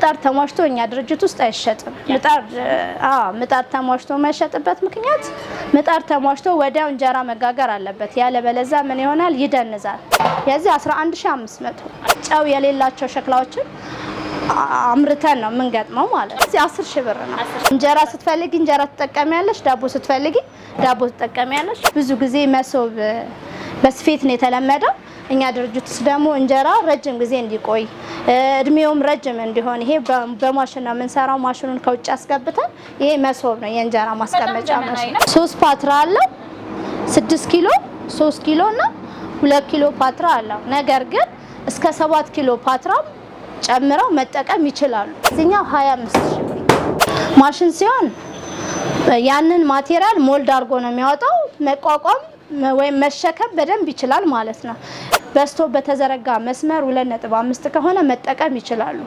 ምጣድ ተሟሽቶ እኛ ድርጅት ውስጥ አይሸጥም። ምጣድ ተሟሽቶ የማይሸጥበት ምክንያት ምጣድ ተሟሽቶ ወዲያው እንጀራ መጋገር አለበት። ያለበለዛ ምን ይሆናል? ይደንዛል። የዚህ 11500 ጨው የሌላቸው ሸክላዎችን አምርተን ነው የምንገጥመው ማለት ነው። እዚህ 10000 ብር ነው። እንጀራ ስትፈልጊ እንጀራ ትጠቀሚያለሽ፣ ዳቦ ስትፈልጊ ዳቦ ትጠቀሚያለሽ። ብዙ ጊዜ መሶብ በስፌት ነው የተለመደው። እኛ ድርጅት ውስጥ ደግሞ እንጀራ ረጅም ጊዜ እንዲቆይ እድሜውም ረጅም እንዲሆን ይሄ በማሽን ነው የምንሰራው። ማሽኑን ከውጭ አስገብተን ይሄ መሶብ ነው የእንጀራ ማስቀመጫ መሶብ። 3 ፓትራ አለው። 6 ኪሎ፣ 3 ኪሎ እና 2 ኪሎ ፓትራ አለው። ነገር ግን እስከ 7 ኪሎ ፓትራ ጨምረው መጠቀም ይችላሉ። እዚህኛው 25000 ብር ማሽን ሲሆን ያንን ማቴሪያል ሞልድ አድርጎ ነው የሚያወጣው። መቋቋም ወይም መሸከም በደንብ ይችላል ማለት ነው። በስቶ በተዘረጋ መስመር 2.5 ከሆነ መጠቀም ይችላሉ።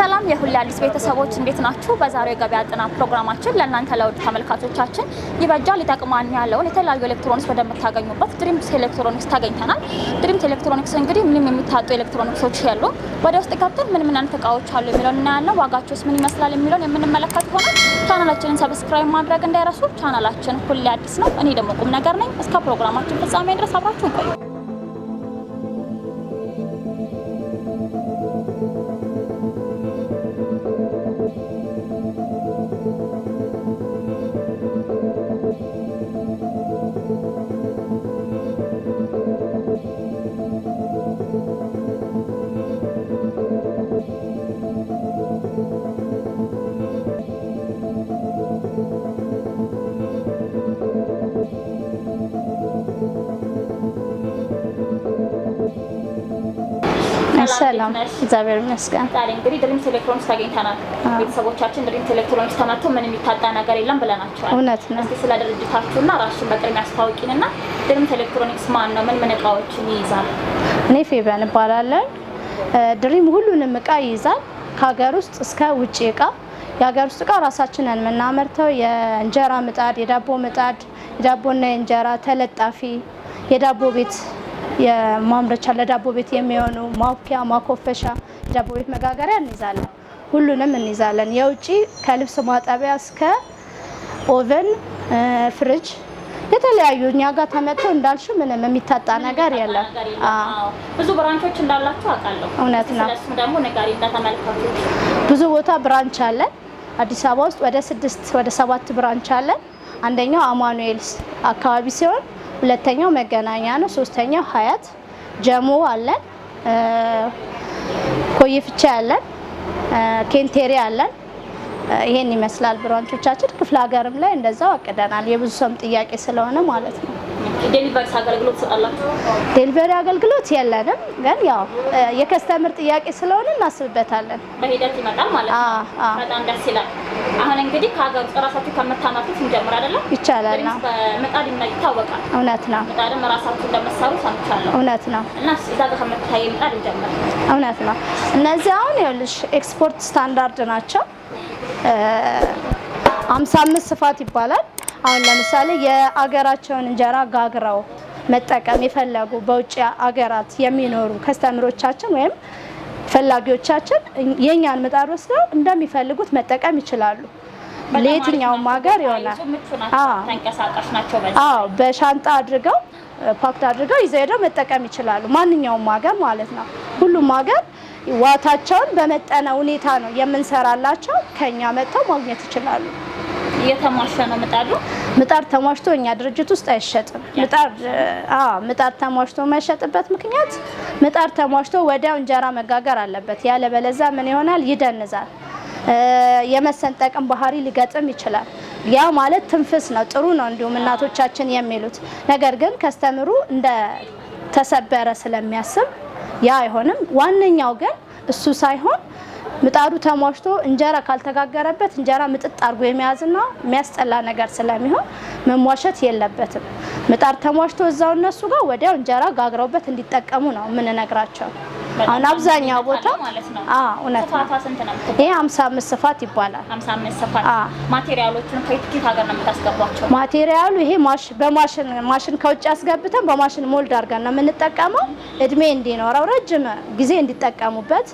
ሰላም የሁሌ አዲስ ቤተሰቦች እንዴት ናችሁ? በዛሬው የገበያ ጥናት ፕሮግራማችን ለእናንተ ለውድ ተመልካቾቻችን ይበጃል ይጠቅማል ያለውን የተለያዩ ኤሌክትሮኒክስ ወደምታገኙበት ድሪምስ ኤሌክትሮኒክስ ታገኝተናል። ድሪምስ ኤሌክትሮኒክስ እንግዲህ ምንም የሚታጡ ኤሌክትሮኒክሶች ያሉ ወደ ውስጥ ገብተን ምን አይነት እቃዎች አሉ የሚለውን እናያለን። ዋጋቸውስ ምን ይመስላል የሚለውን የምንመለከት ይሆናል። ቻናላችንን ሰብስክራይብ ማድረግ እንዳይረሱ። ቻናላችን ሁሌ አዲስ ነው። እኔ ደግሞ ቁም ነገር ነኝ። እስከ ፕሮግራማችን ፍጻሜ ድረስ አብራችሁን ቆዩ። ሰላም እግዚአብሔር ይመስገን። ዛሬ እንግዲህ ድሪምስ ኤሌክትሮኒክስ ታገኝተናል። ቤተሰቦቻችን ድሪምስ ኤሌክትሮኒክስ ተመጥቶ ምን የሚታጣ ነገር የለም ብለናቸዋል። እውነት ነው። እስኪ ስለ ድርጅታችሁና ራስሽን በቅድሚያ አስተዋውቂንና ድሪምስ ኤሌክትሮኒክስ ማን ነው? ምን እቃዎችን ይይዛል? እኔ ፌቨን እባላለሁ። ድሪም ሁሉንም እቃ ይይዛል፣ ከሀገር ውስጥ እስከ ውጪ እቃ። የሀገር ውስጥ እቃ ራሳችንን የምናመርተው የእንጀራ ምጣድ፣ የዳቦ ምጣድ፣ የዳቦና የእንጀራ ተለጣፊ፣ የዳቦ ቤት የማምረቻ ለዳቦ ቤት የሚሆኑ ማውኪያ፣ ማኮፈሻ፣ ዳቦ ቤት መጋገሪያ እንይዛለን። ሁሉንም እንይዛለን። የውጪ ከልብስ ማጠቢያ እስከ ኦቨን፣ ፍሪጅ የተለያዩ እኛ ጋር ተመጥቶ እንዳልሽው ምንም የሚታጣ ነገር የለም። ብዙ ብራንቾች እንዳላችሁ አውቃለሁ። እውነት ነው። ስለዚህ ደግሞ ነጋሪ እንደተመልካቾች ብዙ ቦታ ብራንች አለን። አዲስ አበባ ውስጥ ወደ 6 ወደ 7 ብራንች አለን። አንደኛው አማኑኤል አካባቢ ሲሆን ሁለተኛው መገናኛ ነው። ሶስተኛው ሀያት ጀሞ አለን። ኮይፍቻ አለን። ኬንቴሪ አለን። ይሄን ይመስላል ብራንቾቻችን። ክፍለ ሀገርም ላይ እንደዛው አቅደናል። የብዙ ሰው ጥያቄ ስለሆነ ማለት ነው። ዴሊቨሪ አገልግሎት ትሰጣላችሁ? ዴሊቨሪ አገልግሎት የለንም፣ ግን ያው የከስተመር ጥያቄ ስለሆነ እናስብበታለን። በሂደት ይመጣል ማለት ነው። በጣም ደስ ይላል። አሁን እንግዲህ ከሀገር ውስጥ ራሳችሁ ከምታመርቱት እንጀምር አይደለም? ይቻላል ነው። በምጣድ ይታወቃል። እውነት ነው። ምጣድም ራሳችሁ እንደምትሰሩ ሰምቻለሁ። እውነት ነው። እና እዛ ጋር ከምታይ ምጣድ እንጀምር። እውነት ነው። እነዚህ አሁን ይኸውልሽ ኤክስፖርት ስታንዳርድ ናቸው። 55 ስፋት ይባላል። አሁን ለምሳሌ የአገራቸውን እንጀራ ጋግረው መጠቀም የፈለጉ በውጭ አገራት የሚኖሩ ከስተምሮቻችን ወይም ፈላጊዎቻችን የኛን ምጣድ ወስደው እንደሚፈልጉት መጠቀም ይችላሉ። ለየትኛውም ሀገር ይሆናል። ተንቀሳቃሽ ናቸው። በሻንጣ አድርገው ፓክት አድርገው ይዘው ሄደው መጠቀም ይችላሉ። ማንኛውም ሀገር ማለት ነው። ሁሉም ሀገር ዋታቸውን በመጠነ ሁኔታ ነው የምንሰራላቸው። ከኛ መጥተው ማግኘት ይችላሉ። የተሟሸ ነው ምጣዱ። ምጣድ ተሟሽቶ እኛ ድርጅት ውስጥ አይሸጥም። ምጣድ ተሟሽቶ የማይሸጥበት ምክንያት ምጣድ ተሟሽቶ ወዲያው እንጀራ መጋገር አለበት። ያለበለዛ ምን ይሆናል? ይደንዛል። የመሰንጠቅም ባህሪ ሊገጥም ይችላል። ያ ማለት ትንፍስ ነው፣ ጥሩ ነው እንዲሁም እናቶቻችን የሚሉት ነገር ግን ከስተምሩ እንደ ተሰበረ ስለሚያስብ ያ አይሆንም። ዋነኛው ግን እሱ ሳይሆን ምጣዱ ተሟሽቶ እንጀራ ካልተጋገረበት እንጀራ ምጥጥ አድርጎ የሚያዝና የሚያስጠላ ነገር ስለሚሆን መሟሸት የለበትም። ምጣድ ተሟሽቶ እዛው እነሱ ጋር ወዲያው እንጀራ ጋግረውበት እንዲጠቀሙ ነው የምንነግራቸው። አሁን አብዛኛው ቦታ ማለት ነው። እውነት ስፋቷ ስንት ነው? ይሄ 55 ስፋት ይባላል። 55 ስፋት። ማቴሪያሎቹን ከየት ሀገር ነው የምታስገቧቸው? ማቴሪያሉ ይሄ ማሽን ከውጭ አስገብተን በማሽን ሞልድ አድርገን ነው የምንጠቀመው። እድሜ እንዲኖረው ረጅም ጊዜ እንዲጠቀሙበት።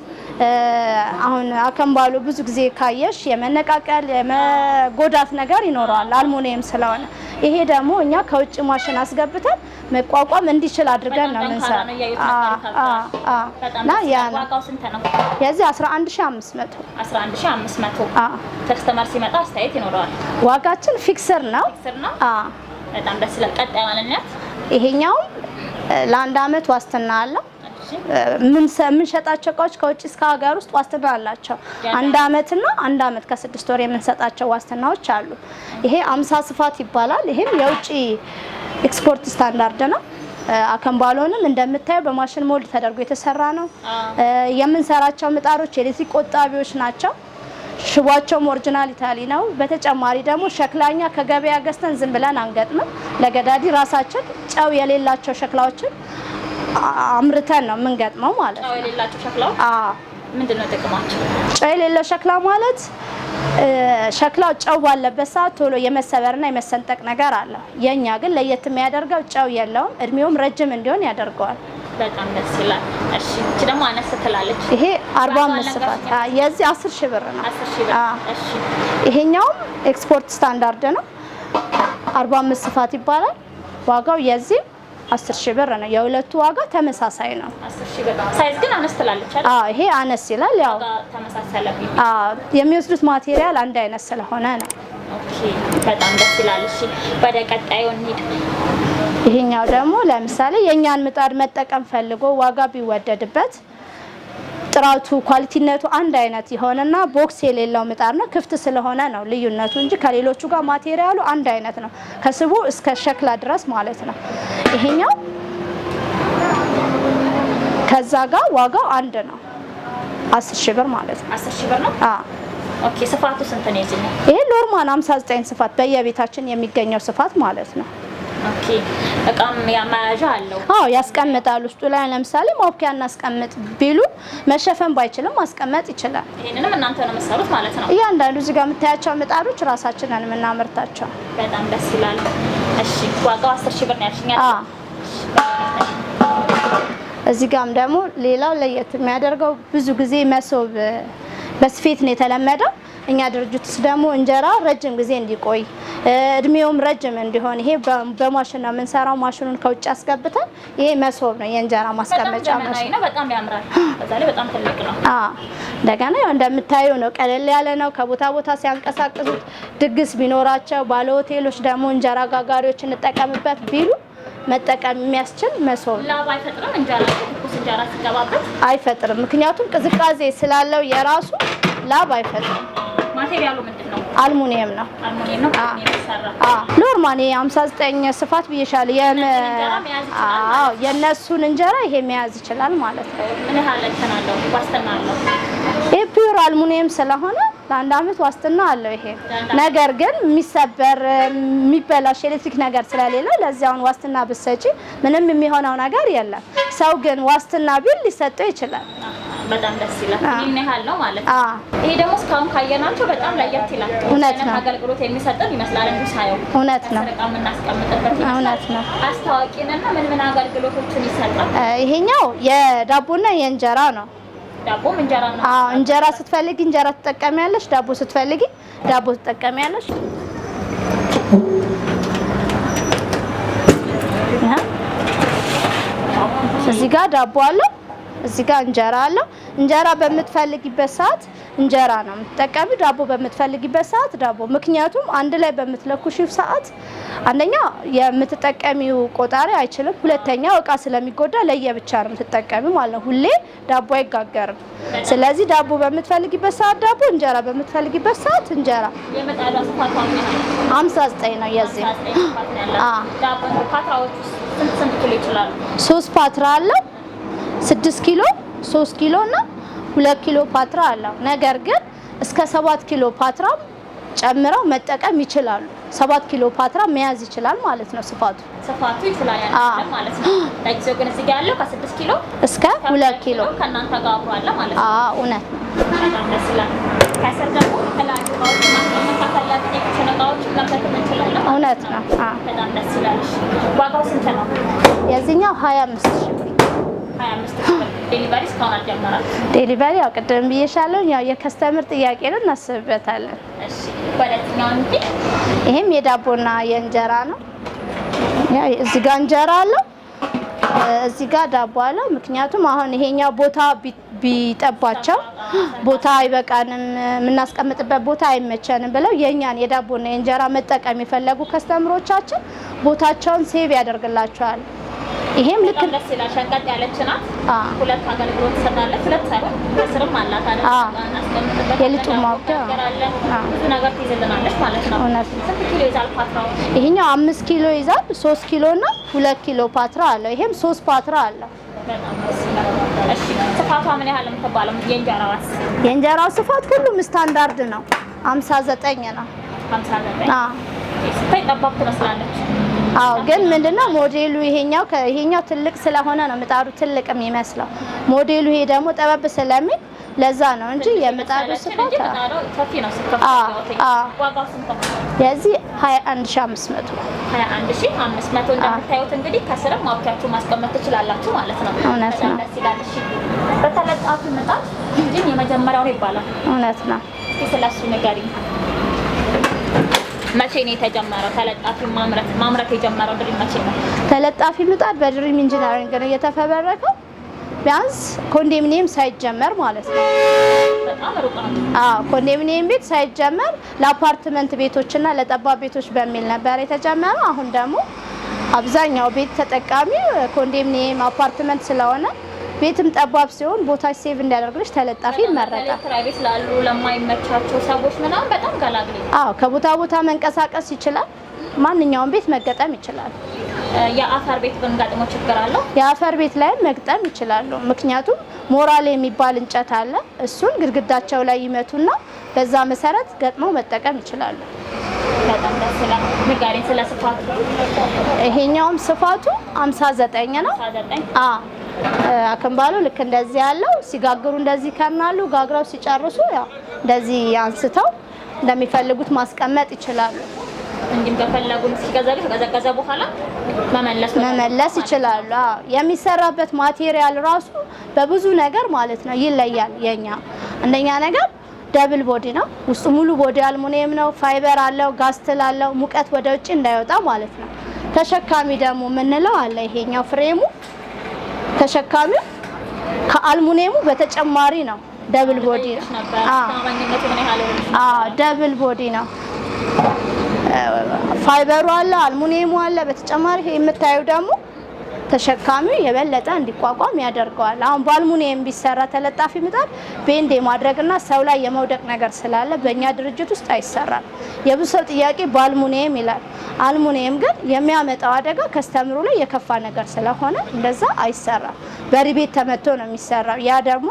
አሁን አከምባሎ ብዙ ጊዜ ካየሽ የመነቃቀል የመጎዳት ነገር ይኖረዋል አልሙኒየም ስለሆነ። ይሄ ደግሞ እኛ ከውጭ ማሽን አስገብተን መቋቋም እንዲችል አድርገን ነው የምንሰራው። እና ዋጋው ስንት ነው? የዚህ 11500 ከስተመር ሲመጣ አስተያየት ይኖረዋል። ዋጋችን ፊክስር ነው። በጣም ደስ ይላል። ቀጣይ ማለኛት ይሄኛው ለአንድ አመት ዋስትና አለው። የምንሸጣቸው እቃዎች ከውጭ እስከ ሀገር ውስጥ ዋስትና አላቸው። አንድ አመትና አንድ አመት ከ6 ወር የምንሰጣቸው ዋስትናዎች አሉ። ይሄ 50 ስፋት ይባላል። ይሄም የውጭ ኤክስፖርት ስታንዳርድ ነው። አከምባሎንም እንደምታየው በማሽን ሞልድ ተደርጎ የተሰራ ነው። የምንሰራቸው ምጣዶች ኤሌክትሪክ ቆጣቢዎች ናቸው። ሽቧቸውም ኦሪጂናል ኢታሊ ነው። በተጨማሪ ደግሞ ሸክላኛ ከገበያ ገዝተን ዝም ብለን አንገጥምም። ለገዳዲ ራሳችን ጨው የሌላቸው ሸክላዎችን አምርተን ነው የምንገጥመው ማለት ነው። ጨው የሌላቸው ሸክላዎች ምንድነው ጥቅማቸው? ጨው የሌለው ሸክላ ማለት ሸክላው ጨው ባለበት ሰዓት ቶሎ የመሰበርና የመሰንጠቅ ነገር አለ። የኛ ግን ለየት የሚያደርገው ጨው የለውም፣ እድሜውም ረጅም እንዲሆን ያደርገዋል። በጣም ደስ ይላል። እሺ እቺ ደግሞ አነስ ትላለች። ይሄ 45 ስፋት የዚህ 10000 ብር ነው። 10000 ብር። እሺ ይሄኛውም ኤክስፖርት ስታንዳርድ ነው። 45 ስፋት ይባላል። ዋጋው የዚህ 10000 ብር ነው። የሁለቱ ዋጋ ተመሳሳይ ነው። 10000 ብር ነው። ሳይዝ ግን አነስ ትላለች አይደል? ይሄ አነስ ይላል። ያው ተመሳሳይ ለብኝ የሚወስዱት ማቴሪያል አንድ አይነት ስለሆነ ነው። ኦኬ በጣም ደስ ይላል። እሺ ወደ ቀጣዩ እንሂድ። ይሄኛው ደግሞ ለምሳሌ የኛን ምጣድ መጠቀም ፈልጎ ዋጋ ቢወደድበት ጥራቱ ኳሊቲነቱ አንድ አይነት የሆነና ቦክስ የሌለው ምጣድ ነው። ክፍት ስለሆነ ነው ልዩነቱ እንጂ ከሌሎቹ ጋር ማቴሪያሉ አንድ አይነት ነው፣ ከስቡ እስከ ሸክላ ድረስ ማለት ነው። ይሄኛው ከዛ ጋር ዋጋው አንድ ነው፣ 10000 ብር ማለት ነው። 10000 ብር ነው። ኦኬ ስፋቱ ስንት ነው? ይሄ ኖርማል 59 ስፋት በየቤታችን የሚገኘው ስፋት ማለት ነው። ኦኬ እቃም ያማያዣ አለው? ያስቀምጣል። ውስጡ ላይ ለምሳሌ ማውኪያ እናስቀምጥ ቢሉ መሸፈን ባይችልም ማስቀመጥ ይችላል። ይሄንንም እናንተ ነው የምትሰሩት ማለት ነው? እያንዳንዱ እዚህ ጋር የምታያቸው ምጣዶች ራሳችንን የምናመርታቸው። በጣም ደስ ይላል። እሺ ዋጋው 10000 ብር ነው ያልሽኝ? እዚህ ጋርም ደግሞ ሌላው ለየት የሚያደርገው ብዙ ጊዜ መሶብ በስፌት ነው የተለመደው። እኛ ድርጅት ውስጥ ደግሞ እንጀራ ረጅም ጊዜ እንዲቆይ እድሜውም ረጅም እንዲሆን ይሄ በማሽን ነው የምንሰራው። ማሽኑን ከውጭ አስገብተን ይሄ መሶብ ነው የእንጀራ ማስቀመጫ መሶብ ነው። በጣም ያምራል። በዛ ላይ በጣም ትልቅ ነው። እንደገና ያው እንደምታዩ ነው፣ ቀለል ያለ ነው። ከቦታ ቦታ ሲያንቀሳቅሱት ድግስ ቢኖራቸው ባለ ሆቴሎች ደግሞ እንጀራ ጋጋሪዎች እንጠቀምበት ቢሉ መጠቀም የሚያስችል መሶብ ነው። ላብ አይፈጥርም? ትኩስ እንጀራ ሲገባበት አይፈጥርም። ምክንያቱም ቅዝቃዜ ስላለው የራሱ ላብ አይፈጥርም። ማቴሪያሉ ምንድነው? አልሙኒየም ነው። አልሙኒየም ነው የሚሰራ። ኖርማሊ 59 ስፋት ብዬሻል። የነሱን እንጀራ ይሄ መያዝ ይችላል ማለት ነው። ምን ያህል እንትን አለው? ዋስትና አለው? ይሄ ፒውር አልሙኒየም ስለሆነ ለአንድ አመት ዋስትና አለው። ይሄ ነገር ግን የሚሰበር የሚበላሽ ኤሌክትሪክ ነገር ስለሌለ ለዚያውን ዋስትና ብትሰጪ ምንም የሚሆነው ነገር የለም። ሰው ግን ዋስትና ቢል ሊሰጠው ይችላል። በጣም ደስ ይላል። ይሄን ያህል ነው ማለት ነው። ይሄ ደግሞ እስካሁን ካየናቸው በጣም ለየት ይላል። እውነት ነው። አገልግሎት የሚሰጠን ይመስላል እንዴ ሳየው? እውነት ነው። በጣም እናስቀምጥበት። እውነት ነው። አስተዋቂነና ምን አገልግሎቶችን ይሰጣል? ይሄኛው የዳቦና የእንጀራ ነው። ዳቦም እንጀራ ነው። እንጀራ ስትፈልጊ እንጀራ ትጠቀሚያለሽ፣ ዳቦ ስትፈልጊ ዳቦ ትጠቀሚያለሽ። እዚህ ጋር ዳቦ አለው፣ እዚህ ጋር እንጀራ አለው። እንጀራ በምትፈልጊበት ሰዓት እንጀራ ነው የምትጠቀሚው፣ ዳቦ በምትፈልጊበት ሰዓት ዳቦ። ምክንያቱም አንድ ላይ በምትለኩሺው ሰዓት አንደኛ የምትጠቀሚው ቆጣሪ አይችልም፣ ሁለተኛ እቃ ስለሚጎዳ ለየብቻ ነው የምትጠቀሚው ማለት ነው። ሁሌ ዳቦ አይጋገርም። ስለዚህ ዳቦ በምትፈልጊበት ሰዓት ዳቦ፣ እንጀራ በምትፈልጊበት ሰዓት እንጀራ። የመጣዷ ስፋቷ 59 ነው የዚህ። ዳቦ ፓትራዎች ስንት ኪሎ ይችላሉ? 3 ፓትራ አለው። 6 ኪሎ፣ 3 ኪሎ እና 2 ኪሎ ፓትራ አለው። ነገር ግን እስከ 7 ኪሎ ፓትራ ጨምረው መጠቀም ይችላሉ። 7 ኪሎ ፓትራ መያዝ ይችላል ማለት ነው። ስፋቱ ይችላል ማለት ነው። ለጊዜው ግን እዚህ ጋር ያለው ከ6 ኪሎ እስከ 2 ኪሎ ከእናንተ ጋር አብሮ አለ ማለት ነው። እውነት ነው። በጣም ደስ ይላል። ከስር ደግሞ የተለያዩ እቃዎች ማስቀመጥ ከፈለግን የኪችን እቃዎችን መክተት እንችላለን። እውነት ነው። በጣም ደስ ይላል። ዋጋው ስንት ነው? የዚህኛው 25,000 ብር። 25,000 ብር። ዴሊቨሪ እስካሁን አልጀመራችሁም? ዴሊቨሪ ያው ቅድም ብዬሻለሁ፣ ያው የከስተምር ጥያቄ ነው፣ እናስብበታለን። እሺ፣ ወደዚህኛው እንጂ ይሄም የዳቦና የእንጀራ ነው። ያው እዚህ ጋር እንጀራ አለው፣ እዚህ ጋር ዳቦ አለው። ምክንያቱም አሁን ይሄኛው ቦታ ቢጠባቸው ቦታ አይበቃንም፣ የምናስቀምጥበት ቦታ አይመቸንም ብለው የኛን የዳቦና የእንጀራ መጠቀም የፈለጉ ከስተምሮቻችን ቦታቸውን ሴቭ ያደርግላቸዋል። ይሄም ልክ ደስ ይላል። ሸንቀጥ ያለች ናት። ሁለት አገልግሎት ትሰጣለች። ሁለት ሳይሆን ከስርም አላት አይደል? እናስቀምጥበት የልጡ ማውጫ ብዙ ነገር ትይዝልናለች ማለት ነው። ስንት ኪሎ ይዛል ፓትራው? ይሄኛው 5 ኪሎ ይዛል። 3 ኪሎ እና 2 ኪሎ ፓትራ አለው። ይሄም 3 ፓትራ አለው። በጣም ደስ ይላል። እሺ፣ ስፋቷ ምን ያህል የምትባለው የእንጀራዋስ? የእንጀራው ስፋት ሁሉም ስታንዳርድ ነው። 59 ነው። 59 ስታይ ጠባብ ትመስላለች። ግን ምንድነው ሞዴሉ ይሄኛው ትልቅ ስለሆነ ነው ምጣዱ ትልቅ የሚመስለው። ሞዴሉ ይሄ ደግሞ ጠበብ ስለሚል ለዛ ነው እንጂ የምጣዱ ስፋት ሰፊ ነው። ዋጋው ስንት ነው? የዚህ 21,500 21,500 እንደምታዩት እንግዲህ ከስርም ማውኪያችሁ ማስቀመጥ ትችላላችሁ ማለት ነው። እውነት ነው። ደስ ይላል። እሺ፣ በተለጣፊ ምጣድ እንጂ የመጀመሪያው ነው ይባላል። እውነት ነው። እስኪ ስለሱ ንገሪኝ። መቼ ነው የተጀመረው? ተለጣፊ ማምረት የጀመረው ድሪም መቼ ነው? ተለጣፊ ምጣድ በድሪም ኢንጂነሪንግ ነው የተፈበረከው። ቢያንስ ኮንዶሚኒየም ሳይጀመር ማለት ነው። በጣም ሩቅ ነው። ኮንዶሚኒየም ቤት ሳይጀመር ለአፓርትመንት ቤቶችና ለጠባብ ቤቶች በሚል ነበር የተጀመረው። አሁን ደግሞ አብዛኛው ቤት ተጠቃሚ ኮንዶሚኒየም አፓርትመንት ስለሆነ ቤትም ጠባብ ሲሆን ቦታ ሴቭ እንዲያደርግልሽ ተለጣፊ ይመረጣል። ፕራይቬት ላሉ ለማይመቻቸው ሰዎች ምናምን በጣም ገላግሌ። ከቦታ ቦታ መንቀሳቀስ ይችላል። ማንኛውም ቤት መገጠም ይችላል። የአፈር ቤት ብንገጥመው ችግር አለው? የአፈር ቤት ላይ መግጠም ይችላሉ። ምክንያቱም ሞራል የሚባል እንጨት አለ። እሱን ግድግዳቸው ላይ ይመቱና በዛ መሰረት ገጥመው መጠቀም ይችላሉ። በጣም ደስ ይላል። ንገሪኝ ስለ ስፋቱ። ይሄኛውም ስፋቱ 59 ነው። 59 አከምባሉ ልክ እንደዚህ ያለው ሲጋግሩ እንደዚህ ከናሉ ጋግረው ሲጨርሱ ያው እንደዚህ አንስተው እንደሚፈልጉት ማስቀመጥ ይችላሉ። እንዲም ከፈለጉ ሲገዛገዛ በኋላ መመለስ ይችላሉ። የሚሰራበት ማቴሪያል ራሱ በብዙ ነገር ማለት ነው ይለያል። የኛ አንደኛ ነገር ደብል ቦዲ ነው። ውስጡ ሙሉ ቦዲ አልሙኒየም ነው። ፋይበር አለው፣ ጋስትል አለው፣ ሙቀት ወደ ውጭ እንዳይወጣ ማለት ነው። ተሸካሚ ደግሞ የምንለው አለ። ይሄኛው ፍሬሙ ተሸካሚው ከአልሙኒየሙ በተጨማሪ ነው። ደብል ቦዲ ነው። ደብል ቦዲ ነው። ፋይበሩ አለ፣ አልሙኒየሙ አለ። በተጨማሪ የምታዩ ደግሞ ተሸካሚው የበለጠ እንዲቋቋም ያደርገዋል። አሁን በአልሙኒየም ቢሰራ ተለጣፊ ምጣድ ቤንድ የማድረግና ሰው ላይ የመውደቅ ነገር ስላለ በእኛ ድርጅት ውስጥ አይሰራም። የብዙ ሰው ጥያቄ በአልሙኒየም ይላል። አልሙኒየም ግን የሚያመጣው አደጋ ከስተምሩ ላይ የከፋ ነገር ስለሆነ እንደዛ አይሰራም። በሪቤት ተመቶ ነው የሚሰራው። ያ ደግሞ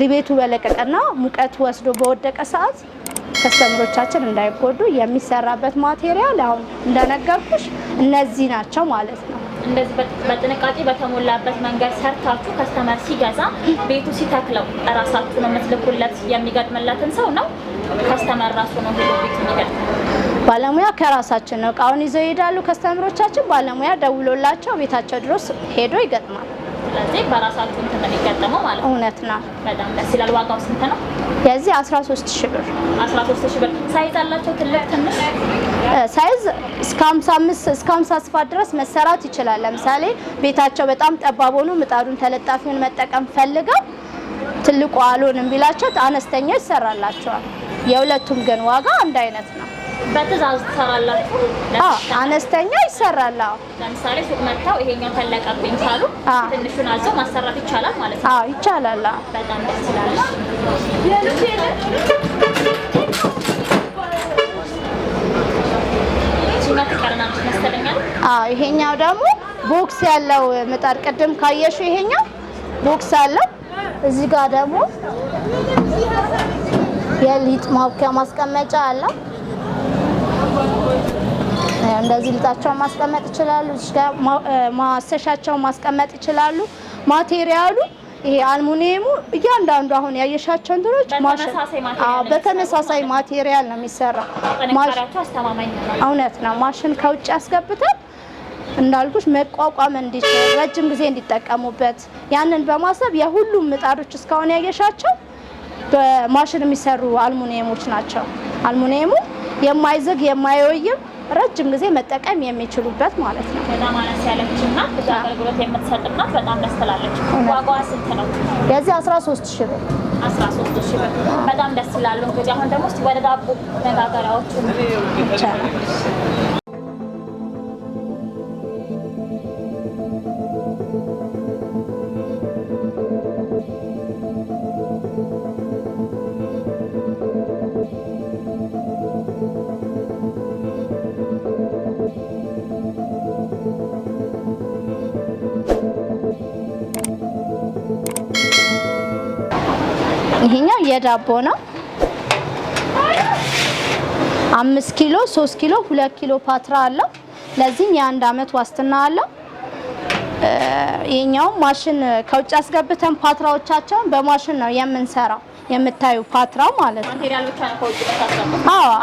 ሪቤቱ በለቀቀና ሙቀት ወስዶ በወደቀ ሰዓት ከስተምሮቻችን እንዳይጎዱ የሚሰራበት ማቴሪያል አሁን እንደነገርኩሽ እነዚህ ናቸው ማለት ነው። እንደዚህ በጥንቃቄ በተሞላበት መንገድ ሰርታችሁ ከስተመር ሲገዛ ቤቱ ሲተክለው እራሳችሁ ነው የምትልኩለት? የሚገጥምለትን ሰው ነው ከስተመር ራሱ ነው ሄዶ ቤቱ የሚገጥመው? ባለሙያ ከራሳችን ነው እቃውን ይዘው ይሄዳሉ። ከስተመሮቻችን ባለሙያ ደውሎላቸው ቤታቸው ድረስ ሄዶ ይገጥማል። ስለዚህ በራሳችሁ እንትን ነው የሚገጠመው ማለት ነው። እውነት ነው። በጣም ደስ ይላል። ዋጋው ስንት ነው? የዚህ 13,000 ብር። 13,000 ብር። ሳይዝ አላቸው ትልቅ ትንሽ? ሳይዝ እስከ 55 እስከ 50 ስፋት ድረስ መሰራት ይችላል። ለምሳሌ ቤታቸው በጣም ጠባብ ሆኖ ምጣዱን ተለጣፊውን መጠቀም ፈልገው ትልቁ አልሆንም ቢላቸው አነስተኛ ይሰራላቸዋል። የሁለቱም ግን ዋጋ አንድ አይነት ነው። በትዕዛዝ ትሰራላችሁ? አነስተኛ ይሰራል። ለምሳሌ ሱቅ መጥተው ይሄኛው ተለቀብኝ ካሉ ትንሹን አዘው ማሰራት ይቻላል ማለት ነው? ይቻላል። በጣም ደስ ይላል። ይሄኛው ደግሞ ቦክስ ያለው ምጣድ ቅድም ካየሽው ይሄኛው ቦክስ አለው። እዚህ ጋር ደግሞ የሊጥ ማብኪያ ማስቀመጫ አለው። እንደዚህ ልጣቸውን ማስቀመጥ ይችላሉ። እዚህ ጋር ማሰሻቸውን ማስቀመጥ ይችላሉ። ማቴሪያሉ ይሄ አልሙኒየሙ እያንዳንዱ አሁን ያየሻቸው እንትኖች በተመሳሳይ ማቴሪያል ነው የሚሰራው። ማሽናቸው አስተማማኝ ነው። እውነት ነው። ማሽን ከውጭ ያስገብተን እንዳልኩሽ መቋቋም እንዲችል ረጅም ጊዜ እንዲጠቀሙበት ያንን በማሰብ የሁሉም ምጣዶች እስካሁን ያየሻቸው በማሽን የሚሰሩ አልሙኒየሞች ናቸው። አልሙኒየሙ የማይዝግ የማይወይም ረጅም ጊዜ መጠቀም የሚችሉበት ማለት ነው። በጣም አነስ ያለችና ብዙ አገልግሎት የምትሰጥናት በጣም ደስ ትላለች። ዋጋዋ ስንት ነው? የዚህ 13000 ብር። 13000 ብር በጣም ደስ ይላሉ። እንግዲህ አሁን ደግሞ እስቲ ወደ ዳቦ መጋገሪያዎቹ ይቻላል። ይሄኛው የዳቦ ነው። 5 ኪሎ፣ 3 ኪሎ፣ 2 ኪሎ ፓትራ አለው። ለዚህም የ1 አመት ዋስትና አለው። ይሄኛው ማሽን ከውጭ አስገብተን ፓትራዎቻቸውን በማሽን ነው የምንሰራው። የምታዩ ፓትራው ማለት ነው። ማቴሪያል ብቻ ነው ከውጭ ተሳሰቡ።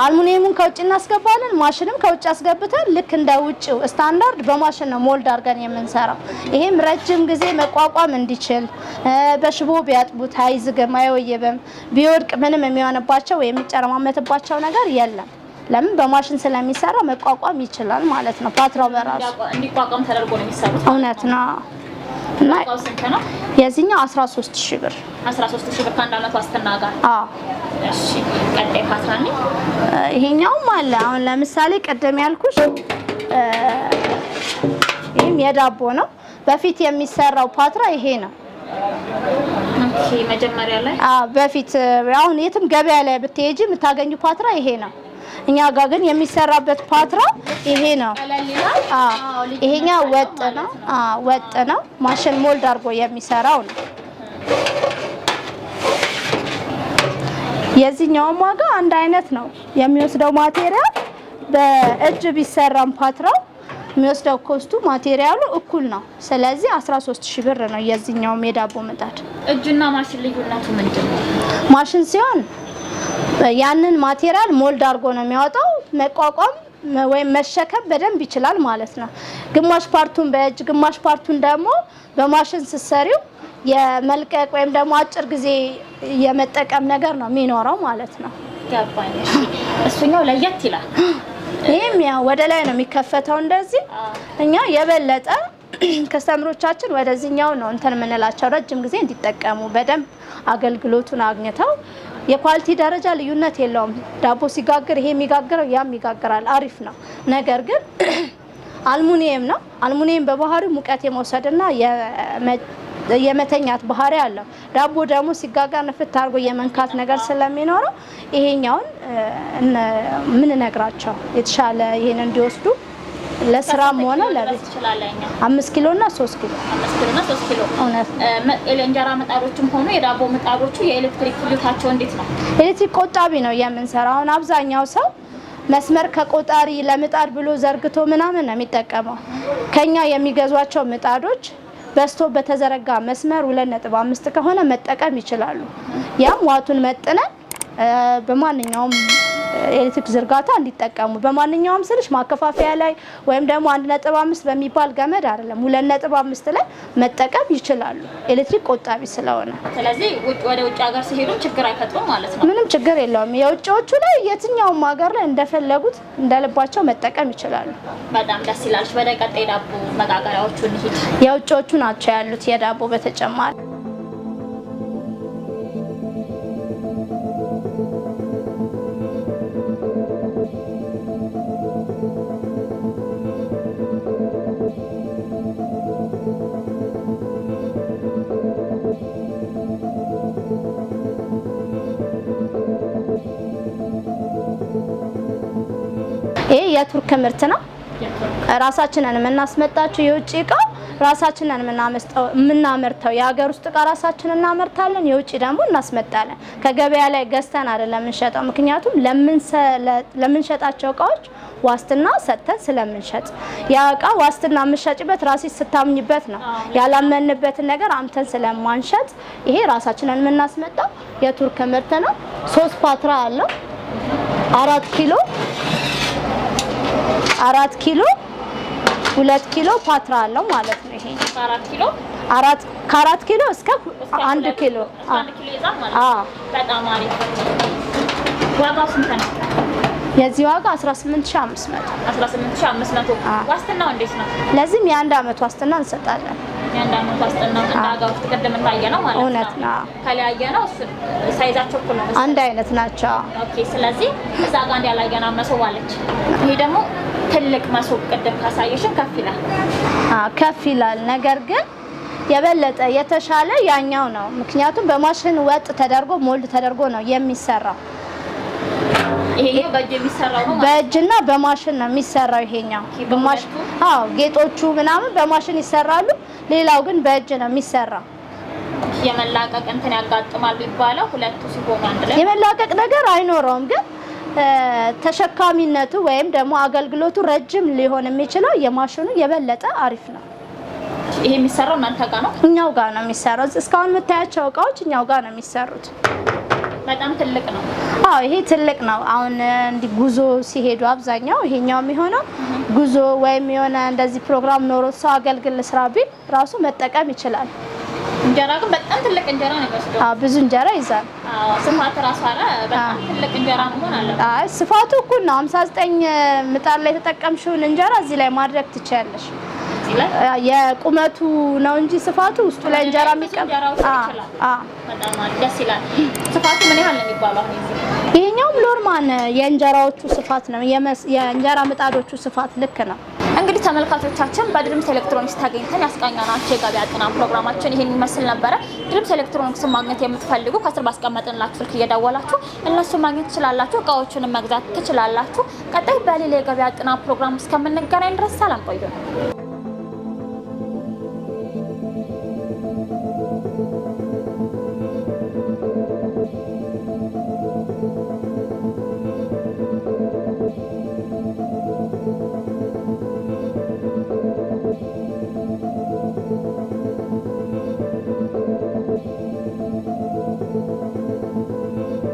አልሙኒየሙን ከውጭ እናስገባለን። ማሽንም ከውጭ አስገብተን ልክ እንደ ውጭው ስታንዳርድ በማሽን ነው ሞልድ አድርገን የምንሰራው። ይሄም ረጅም ጊዜ መቋቋም እንዲችል በሽቦ ቢያጥቡት አይዝግም፣ አይወይብም። ቢወድቅ ምንም የሚሆንባቸው ወይ የሚጨረማመትባቸው ነገር የለም። ለምን በማሽን ስለሚሰራ መቋቋም ይችላል ማለት ነው። ፓትራው በራሱ እንዲቋቋም ተደርጎ ነው የሚሰሩት። እውነት ነው። እና የዚህኛው 13000 ብር 13000 ብር ከአንድ አመት ዋስትና ጋር። እሺ ቀጣይ ፓትራ ነው። ይሄኛውም አለ። አሁን ለምሳሌ ቀደም ያልኩሽ ይሄም የዳቦ ነው። በፊት የሚሰራው ፓትራ ይሄ ነው። ኦኬ መጀመሪያ ላይ በፊት አሁን የትም ገበያ ላይ ብትሄጂ የምታገኙ ፓትራ ይሄ ነው። እኛ ጋር ግን የሚሰራበት ፓትራ ይሄ ነው። ይሄኛው ወጥ ነው። ወጥ ነው። ማሽን ሞልድ አድርጎ የሚሰራው ነው። የዚህኛውም ዋጋ አንድ አይነት ነው። የሚወስደው ማቴሪያል በእጅ ቢሰራም ፓትራው የሚወስደው ኮስቱ ማቴሪያሉ እኩል ነው። ስለዚህ 13000 ብር ነው የዚህኛው የዳቦ ምጣድ። እጅና ማሽን ልዩነቱ ምንድነው? ማሽን ሲሆን ያንን ማቴሪያል ሞልድ አድርጎ ነው የሚያወጣው። መቋቋም ወይም መሸከም በደንብ ይችላል ማለት ነው። ግማሽ ፓርቱን በእጅ ግማሽ ፓርቱን ደግሞ በማሽን ስትሰሪው የመልቀቅ ወይም ደግሞ አጭር ጊዜ የመጠቀም ነገር ነው የሚኖረው ማለት ነው። ገባኝ። እሱኛው ለየት ይላል። ይሄም ያው ወደ ላይ ነው የሚከፈተው እንደዚህ። እኛ የበለጠ ከስተምሮቻችን ወደዚህኛው ነው እንትን የምንላቸው ረጅም ጊዜ እንዲጠቀሙ በደንብ አገልግሎቱን አግኝተው የኳሊቲ ደረጃ ልዩነት የለውም። ዳቦ ሲጋግር ይሄ የሚጋግረው ያም ይጋግራል፣ አሪፍ ነው። ነገር ግን አልሙኒየም ነው። አልሙኒየም በባህሪው ሙቀት የመውሰድና የመተኛት ባህሪ አለው። ዳቦ ደግሞ ሲጋጋር ንፍት አድርጎ የመንካት ነገር ስለሚኖረው ይሄኛውን ምን ነግራቸው የተሻለ ይሄን እንዲወስዱ ለስራም ሆነ ለቤት 5 ኪሎ እና 3 ኪሎ 5 ኪሎ እና 3 ኪሎ እውነት። የእንጀራ ምጣዶችም ሆኖ የዳቦ ምጣዶቹ የኤሌክትሪክ ፍጆታቸው እንዴት ነው? ኤሌክትሪክ ቆጣቢ ነው የምንሰራው። አሁን አብዛኛው ሰው መስመር ከቆጣሪ ለምጣድ ብሎ ዘርግቶ ምናምን ነው የሚጠቀመው። ከኛ የሚገዟቸው ምጣዶች በስቶ በተዘረጋ መስመር 2.5 ከሆነ መጠቀም ይችላሉ። ያም ዋቱን መጥነን በማንኛውም ኤሌክትሪክ ዝርጋታ እንዲጠቀሙ በማንኛውም ስልሽ ማከፋፈያ ላይ ወይም ደግሞ 1.5 በሚባል ገመድ አይደለም 2.5 ላይ መጠቀም ይችላሉ። ኤሌክትሪክ ቆጣቢ ስለሆነ ስለዚህ ወደ ውጭ ሀገር ሲሄዱ ችግር አይፈጥሩም ማለት ነው። ምንም ችግር የለውም። የውጭዎቹ ላይ የትኛውም ሀገር ላይ እንደፈለጉት እንደልባቸው መጠቀም ይችላሉ። በጣም ደስ ይላል። ወደ ቀጣይ ዳቦ መጋገሪያዎቹ እንሂድ። የውጭዎቹ ናቸው ያሉት የዳቦ በተጨማሪ ይሄ የቱርክ ምርት ነው። ራሳችንን የምናስመጣቸው የውጭ እቃ ራሳችንን የምናመርተው የሀገር ውስጥ እቃ ራሳችንን እናመርታለን፣ የውጭ ደግሞ እናስመጣለን። ከገበያ ላይ ገዝተን አይደለም የምንሸጠው፣ ምክንያቱም ለምንሸጣቸው እቃዎች ዋስትና ሰጥተን ስለምንሸጥ። ያ እቃ ዋስትና የምንሸጭበት ራሴ ስታምኝበት ነው። ያላመንበትን ነገር አምተን ስለማንሸጥ ይሄ ራሳችንን የምናስመጣው የቱርክ ምርት ነው። 3 ፓትራ አለው። 4 ኪሎ 2 ኪሎ ፓትራ አለው ማለት ነው። ይሄ 4 ኪሎ ከ4 ኪሎ እስከ 1 ኪሎ ይዛል ማለት ነው። በጣም አሪፍ። ዋጋው ስንት ነው? የዚህ ዋጋ 18500 ዋስትናው እንዴት ነው? ለዚህም የ1 አመት ዋስትና እንሰጣለን። የ1 አመት ዋስትና እንዳጋው ተቀደም ታየነው ማለት ነው። እውነት ነው። ከለያየነው ሳይዛቸው እኩል ነው፣ አንድ አይነት ናቸው። ኦኬ። ስለዚህ እዛ ጋር እንዲያላየና መሶብ አለች። ይሄ ደግሞ ትልቅ መሶብ ቅድም ካሳየሽን ከፍ ይላል። ከፍ ይላል። ነገር ግን የበለጠ የተሻለ ያኛው ነው። ምክንያቱም በማሽን ወጥ ተደርጎ ሞልድ ተደርጎ ነው የሚሰራው። ይሄኛው በእጅ የሚሰራው ነው። በእጅና በማሽን ነው የሚሰራው። ይሄኛው በማሽን ጌጦቹ ምናምን በማሽን ይሰራሉ። ሌላው ግን በእጅ ነው የሚሰራው። የመላቀቅ እንትን ያጋጥማል ቢባለው ሁለቱ ሲሆኑ አንድ ላይ የመላቀቅ ነገር አይኖረውም። ግን ተሸካሚነቱ ወይም ደግሞ አገልግሎቱ ረጅም ሊሆን የሚችለው የማሽኑ የበለጠ አሪፍ ነው። ይሄ የሚሰራው እናንተ ጋር ነው? እኛው ጋር ነው የሚሰራው። እስካሁን የምታያቸው እቃዎች እኛው ጋር ነው የሚሰሩት። በጣም ትልቅ ነው። ይሄ ትልቅ ነው። አሁን እንዲህ ጉዞ ሲሄዱ አብዛኛው ይሄኛው የሚሆነው ጉዞ ወይም የሆነ እንደዚህ ፕሮግራም ኖሮ ሰው አገልግል ስራ ቢል ራሱ መጠቀም ይችላል። እንጀራ ግን በጣም ትልቅ እንጀራ ነው የሚወስደው። ብዙ እንጀራ ይዛል። ስፋት ራሱ አለ በጣም ትልቅ እንጀራ መሆን አለበት። ስፋቱ እኩል ነው። 59 ምጣድ ላይ የተጠቀምሽውን እንጀራ እዚህ ላይ ማድረግ ትችያለሽ። የቁመቱ ነው እንጂ ስፋቱ ውስጡ ላይ እንጀራ የሚቀመጥ በጣም ደስ ይላል። ስፋቱ ምን ያህል ነው የሚባለው? ይሄኛው ኖርማል የእንጀራዎቹ ስፋት ነው። የእንጀራ ምጣዶቹ ስፋት ልክ ነው። እንግዲህ ተመልካቾቻችን በድሪምስ ኤሌክትሮኒክስ ተገኝተን ያስቃኘናችሁ የገበያ ጥናት ፕሮግራማችን ይሄን ይመስል ነበረ። ድሪምስ ኤሌክትሮኒክስን ማግኘት የምትፈልጉ ከስር ባስቀመጥንላችሁ ስልክ እየደወላችሁ እነሱን ማግኘት ትችላላችሁ። እቃዎቹንም መግዛት ትችላላችሁ። ቀጣይ በሌላ የገበያ ጥናት ፕሮግራም እስከምንገናኝ ድረስ ሰላም ቆዩ።